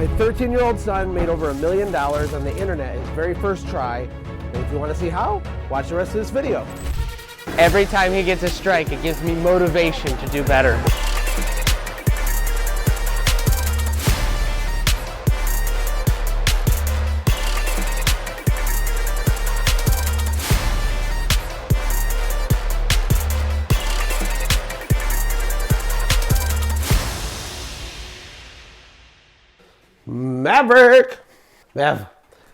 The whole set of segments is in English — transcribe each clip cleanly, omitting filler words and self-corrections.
My 13-year-old son made over $1 million on the internet his very first try. And if you want to see how, watch the rest of this video. Every time he gets a strike, it gives me motivation to do better. Maverick! Mav,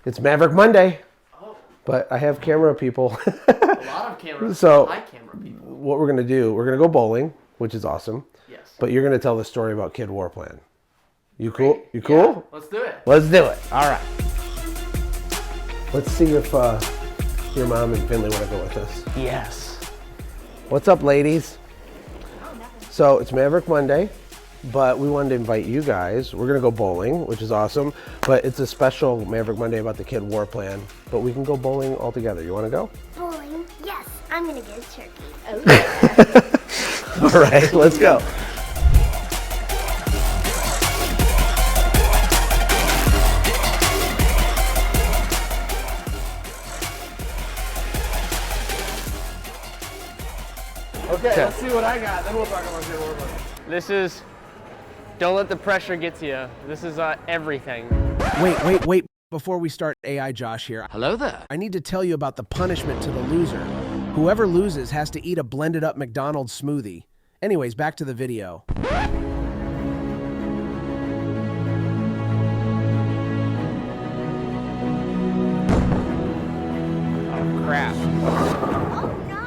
it's Maverick Monday. Oh. But I have camera people. A lot of cameras. So, high camera people. What we're going to do, we're going to go bowling, which is awesome. Yes. But you're going to tell the story about Kid War Plan. You cool? Great. You cool? Yeah, let's do it. Let's do it. All right. Let's see if your mom and Finley want to go with us. Yes. What's up, ladies? So, it's Maverick Monday. But we wanted to invite you guys. We're gonna go bowling, which is awesome. But it's a special Maverick Monday about the Kid War Plan. But we can go bowling all together. You wanna go? Bowling? Yes, I'm gonna get a turkey. Oh yeah. All right, let's go. Okay, let's see what I got. Then we'll talk about Kid War Plan. This is, don't let the pressure get to you. This is everything. Wait. Before we start, AI Josh here. Hello there. I need to tell you about the punishment to the loser. Whoever loses has to eat a blended up McDonald's smoothie. Anyways, back to the video. Oh, crap. Oh no!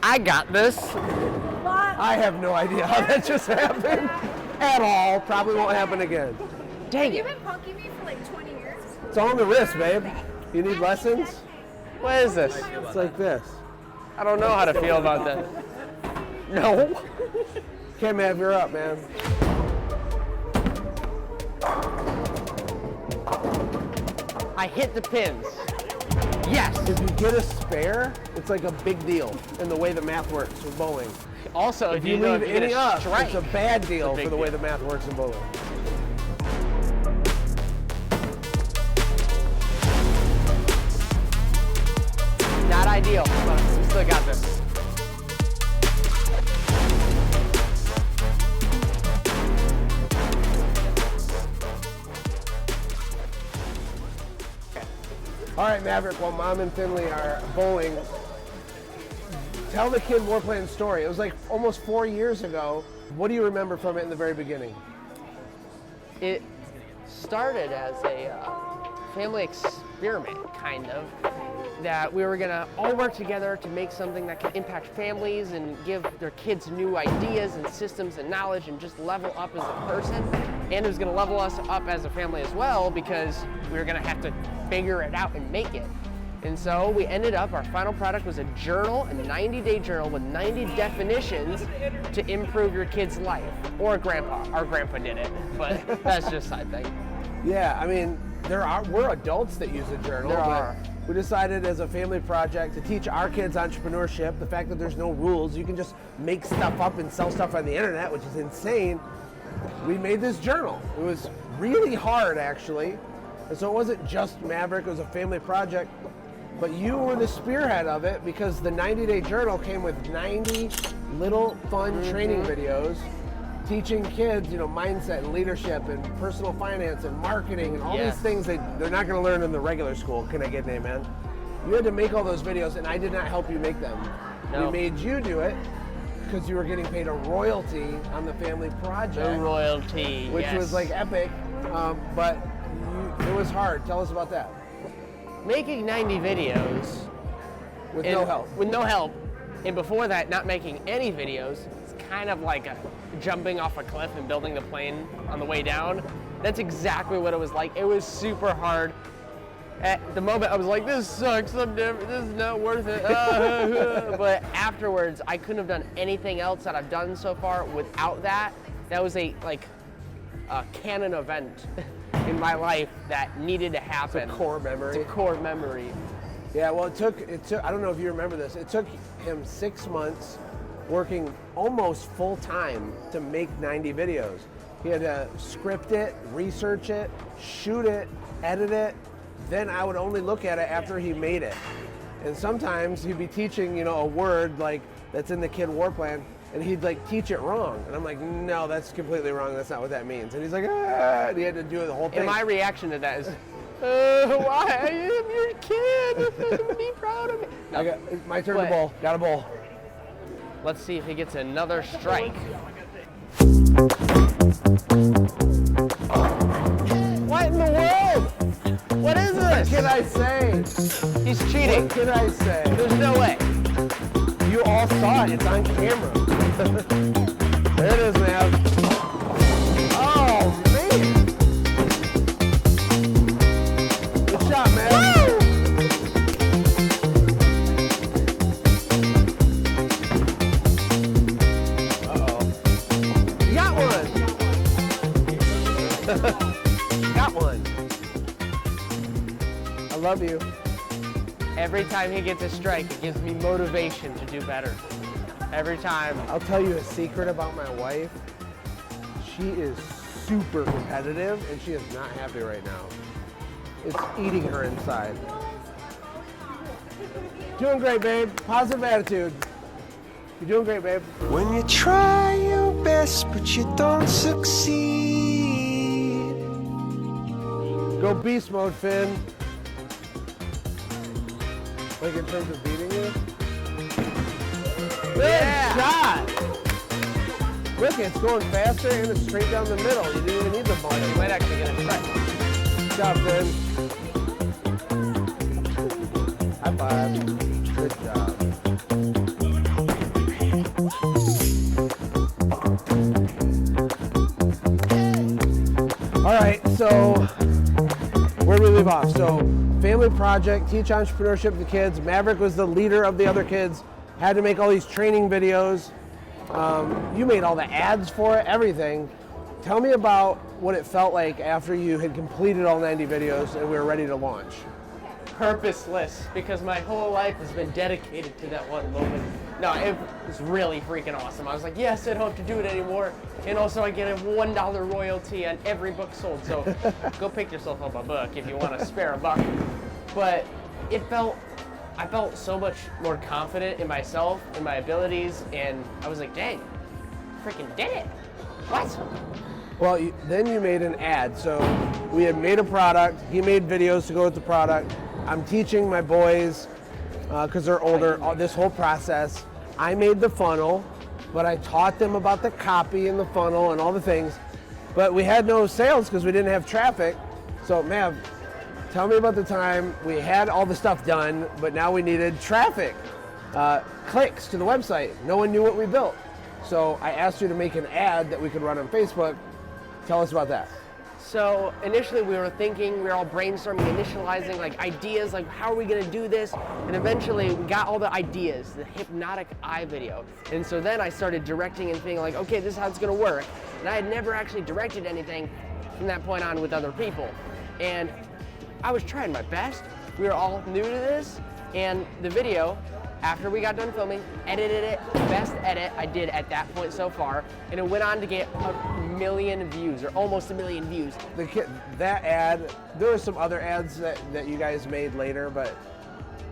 I got this. I have no idea how that just happened at all. Probably won't happen again. Dang You've it. been punking me for like 20 years. It's on the wrist, babe. You need lessons? What is this? It's like this. I don't know how to feel about that. No. Okay, Mav, you're up, man. I hit the pins. Yes. If you get a spare, it's like a big deal in the way the math works with bowling. Also, If you leave get any a up, strike, it's a bad deal big for the way deal. the math works in bowling. Not ideal, but we still got this. All right, Maverick, while Mom and Finley are bowling, tell the Kid War Plan story. It was like almost 4 years ago. What do you remember from it in the very beginning? It started as a family experiment, kind of, that we were gonna all work together to make something that could impact families and give their kids new ideas and systems and knowledge and just level up as a person. And it was gonna level us up as a family as well, because we were gonna have to figure it out and make it. And so we ended up, our final product was a journal, a 90-day journal with 90 definitions to improve your kid's life. Or grandpa. Our grandpa did it, but that's just a side thing. Yeah, I mean, we're adults that use a journal. There but are. We decided as a family project to teach our kids entrepreneurship, the fact that there's no rules, you can just make stuff up and sell stuff on the internet, which is insane. We made this journal. It was really hard, actually. And so it wasn't just Maverick, it was a family project. But you were the spearhead of it because the 90-day journal came with 90 little fun training videos teaching kids, mindset and leadership and personal finance and marketing and all these things they're not going to learn in the regular school. Can I get an amen? You had to make all those videos, and I did not help you make them. No. We made you do it because you were getting paid a royalty on the family project. The royalty, Which yes. was like epic, but it was hard. Tell us about that. Making 90 videos With no help. With no help, and before that, not making any videos. It's kind of like jumping off a cliff and building the plane on the way down. That's exactly what it was like. It was super hard. At the moment, I was like, "This sucks. This is not worth it." But afterwards, I couldn't have done anything else that I've done so far without that. That was a canon event in my life that needed to happen. It's a core memory. It's a core memory. Yeah, well, it took, I don't know if you remember this, it took him 6 months working almost full time to make 90 videos. He had to script it, research it, shoot it, edit it. Then I would only look at it after he made it. And sometimes he'd be teaching, you know, a word like that's in the kid war plan, and he'd like teach it wrong. And I'm like, no, that's completely wrong. That's not what that means. And he's like, ah, and he had to do the whole thing. And my reaction to that is, why? I am your kid. Be proud of me. No. I got, my turn to bowl. Got a bowl. Let's see if he gets another strike. What in the world? What is this? What can I say? He's cheating. What can I say? There's no way. You all saw it. It's on camera. There it is, man. Oh, man. Good shot, man. Woo! You got one. Got one. I love you. Every time he gets a strike, it gives me motivation to do better. Every time. I'll tell you a secret about my wife. She is super competitive and she is not happy right now. It's eating her inside. Doing great, babe. Positive attitude. You're doing great, babe. When you try your best but you don't succeed. Go beast mode, Finn. Like in terms of beating you? Good shot! Look, it's going faster and it's straight down the middle. You didn't even need the ball. You might actually get a strike. Good job, Finn. High five. Good job. All right, so where do we leave off? So family project, teach entrepreneurship to kids. Maverick was the leader of the other kids, had to make all these training videos. You made all the ads for it, everything. Tell me about what it felt like after you had completed all 90 videos and we were ready to launch. Purposeless, because my whole life has been dedicated to that one moment. No, it was really freaking awesome. I was like, yes, I don't have to do it anymore. And also I get a $1 royalty on every book sold. So go pick yourself up a book if you want to spare a buck. But I felt so much more confident in myself and my abilities. And I was like, dang, freaking did it. What? Well, then you made an ad. So we had made a product. He made videos to go with the product. I'm teaching my boys, because they're older, this whole process. I made the funnel, but I taught them about the copy and the funnel and all the things. But we had no sales because we didn't have traffic. So, Mav, tell me about the time we had all the stuff done, but now we needed traffic, clicks to the website. No one knew what we built. So I asked you to make an ad that we could run on Facebook. Tell us about that. So initially we were all brainstorming, initializing like ideas, like how are we gonna do this? And eventually we got all the ideas, the hypnotic eye video. And so then I started directing and thinking like, okay, this is how it's gonna work. And I had never actually directed anything from that point on with other people. And I was trying my best. We were all new to this. And the video, after we got done filming, edited it, best edit I did at that point so far, and it went on to get 1 million views, or almost 1 million views. That ad, there were some other ads that you guys made later, but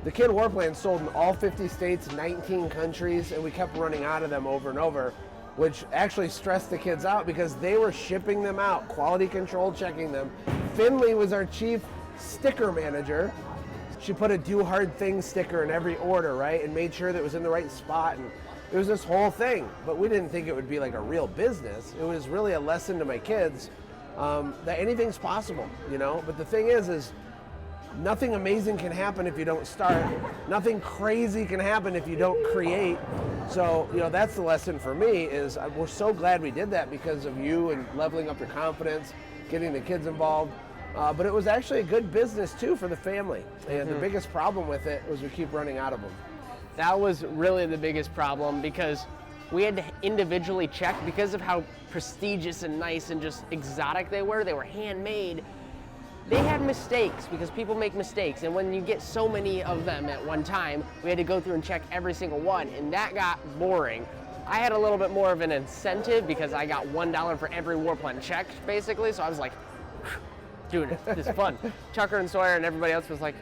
the Kid War Plan sold in all 50 states, 19 countries, and we kept running out of them over and over, which actually stressed the kids out because they were shipping them out, quality control checking them. Finley was our chief sticker manager. She put a do hard things sticker in every order, right? And made sure that it was in the right spot. And it was this whole thing, but we didn't think it would be like a real business. It was really a lesson to my kids that anything's possible, you know? But the thing is nothing amazing can happen if you don't start. Nothing crazy can happen if you don't create. So, you know, that's the lesson for me is we're so glad we did that because of you and leveling up your confidence, getting the kids involved. But it was actually a good business too for the family. And the biggest problem with it was we keep running out of them. That was really the biggest problem because we had to individually check because of how prestigious and nice and just exotic they were. They were handmade. They had mistakes because people make mistakes. And when you get so many of them at one time, we had to go through and check every single one. And that got boring. I had a little bit more of an incentive because I got $1 for every war plan checked, basically. So I was like, dude, this is fun. Tucker and Sawyer and everybody else was like,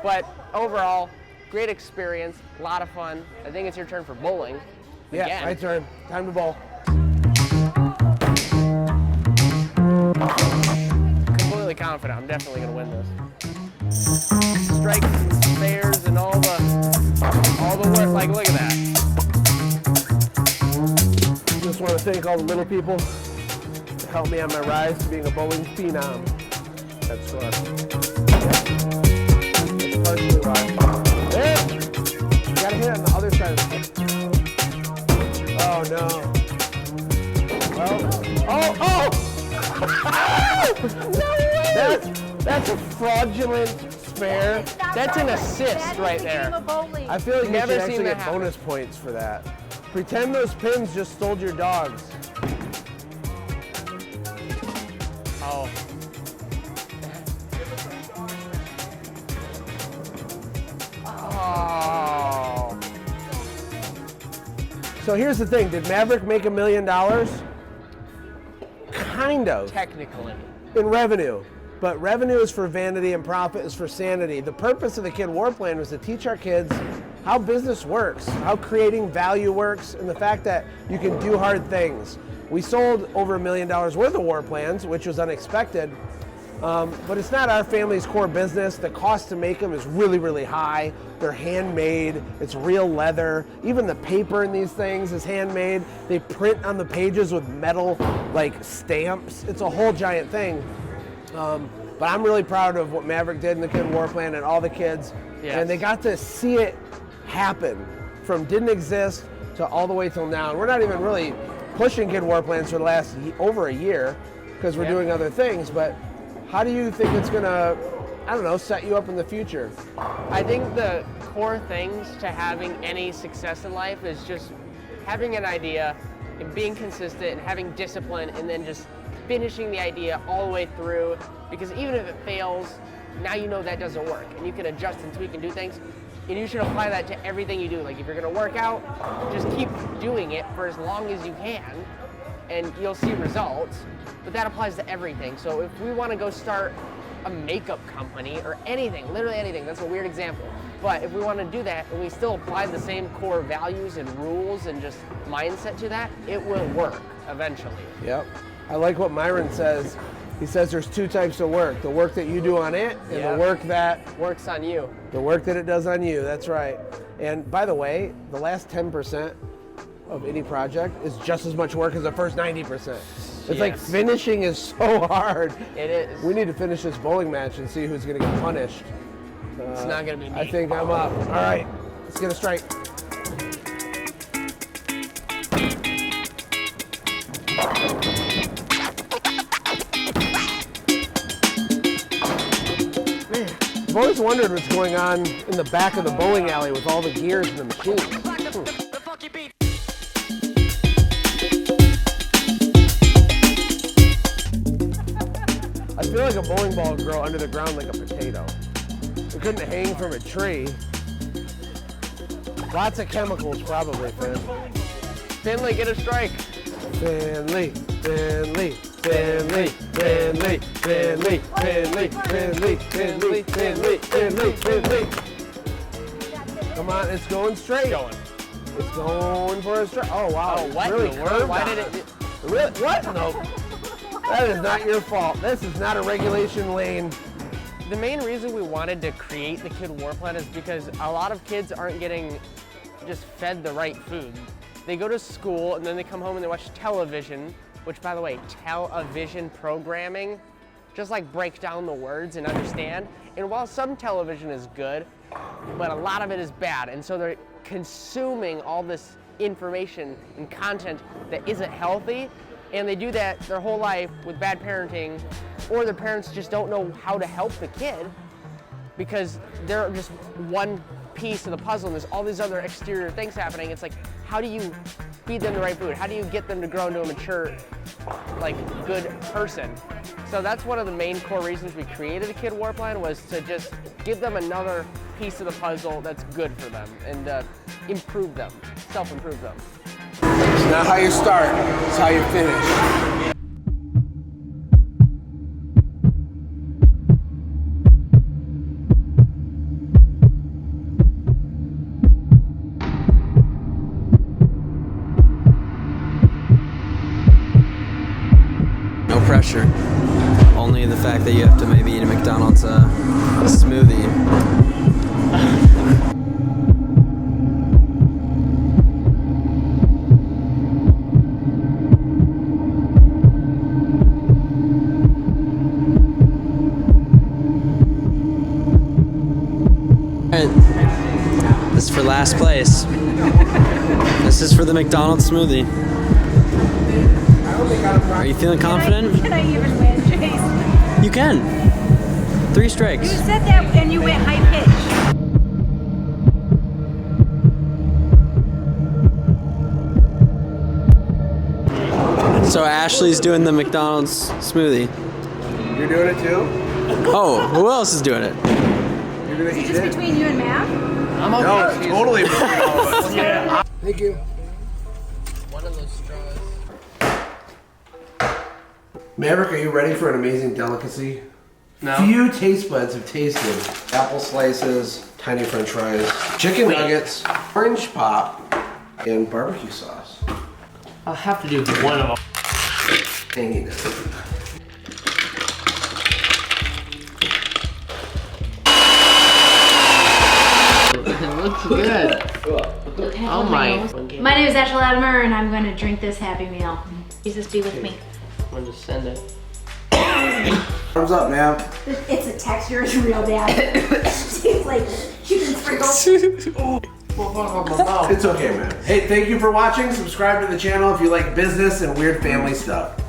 but overall, great experience, a lot of fun. I think it's your turn for bowling. Yeah, Again. my turn. Time to bowl. Completely confident I'm definitely gonna win this. Strikes and spares and all the work, like look at that. Just want to thank all the little people to help me on my rise to being a bowling phenom. That's fun. That's partially why. Yeah. You gotta hit it on the other side of the Oh no. Well, that's a fraudulent spare. That's an assist right there. I feel like you Never should seen actually that get bonus points for that. Pretend those pins just stole your dogs. Oh. Oh. So here's the thing, did Maverick make $1 million? Kind of, Technically. in revenue. But revenue is for vanity and profit is for sanity. The purpose of the Kid War Plan was to teach our kids how business works, how creating value works, and the fact that you can do hard things. We sold over $1 million worth of war plans, which was unexpected. But it's not our family's core business. The cost to make them is really, really high. They're handmade. It's real leather. Even the paper in these things is handmade. They print on the pages with metal, like stamps. It's a whole giant thing. But I'm really proud of what Maverick did in the Kid War Plan and all the kids. Yes. And they got to see it happen from didn't exist to all the way till now. And we're not even really pushing Kid War Plans for the last over a year because we're doing other things. But how do you think it's gonna, I don't know, set you up in the future? I think the core things to having any success in life is just having an idea and being consistent and having discipline and then just finishing the idea all the way through, because even if it fails, now you know that doesn't work and you can adjust and tweak and do things, and you should apply that to everything you do. Like if you're gonna work out, just keep doing it for as long as you can and you'll see results, but that applies to everything. So if we wanna go start a makeup company or anything, literally anything, that's a weird example, but if we wanna do that and we still apply the same core values and rules and just mindset to that, it will work eventually. Yep. I like what Myron says. He says there's two types of work: the work that you do on it, and the work that works on you. The work that it does on you. That's right. And by the way, the last 10% of any project is just as much work as the first 90%. It's like finishing is so hard. It is. We need to finish this bowling match and see who's going to get punished. It's not going to be me. I think I'm up. All right, let's get a strike. I've always wondered what's going on in the back of the bowling alley with all the gears and the machines. I feel like a bowling ball would grow under the ground like a potato. It couldn't hang from a tree. Lots of chemicals probably, Finn. Finley, get a strike. Finley, Finley, Finley, Finley, Finley, Finley, Finley, Finley, Finley, Finley, Finley. Come on, it's going straight. It's going for a strike. Oh wow! Oh, what really in the world? Why did it? Really? What? No. That is not your fault. This is not a regulation lane. The main reason we wanted to create the Kid War Plan is because a lot of kids aren't getting just fed the right food. They go to school and then they come home and they watch television, which, by the way, television programming, just like break down the words and understand. And while some television is good, but a lot of it is bad. And so they're consuming all this information and content that isn't healthy. And they do that their whole life with bad parenting, or their parents just don't know how to help the kid because they're just one piece of the puzzle and there's all these other exterior things happening. It's like, how do you feed them the right food? How do you get them to grow into a mature, like, good person? So that's one of the main core reasons we created the Kid War Plan, was to just give them another piece of the puzzle that's good for them and improve them, self-improve them. It's not how you start, it's how you finish. No pressure. Only the fact that you have to maybe eat a McDonald's smoothie. This is for last place. This is for the McDonald's smoothie. Are you feeling confident? Can I even win, Chase? You can. 3 strikes. You said that and you went high pitch. So Ashley's doing the McDonald's smoothie. You're doing it too? Oh, who else is doing it? You're gonna eat Just it? between you and Matt? I'm okay. No, it's totally yeah. Thank you. One of those straws. Maverick, are you ready for an amazing delicacy? No. Few taste buds have tasted apple slices, tiny french fries, chicken nuggets, orange pop, and barbecue sauce. I'll have to do one of them. Tangy nut. It looks good. Oh my. My name is Ashley Latimer and I'm going to drink this Happy Meal. Jesus be with me. I'm gonna just send it. Thumbs up, man. It's a texture, it's real bad. It's like chicken sprinkles. It's okay, man. Hey, thank you for watching. Subscribe to the channel if you like business and weird family stuff.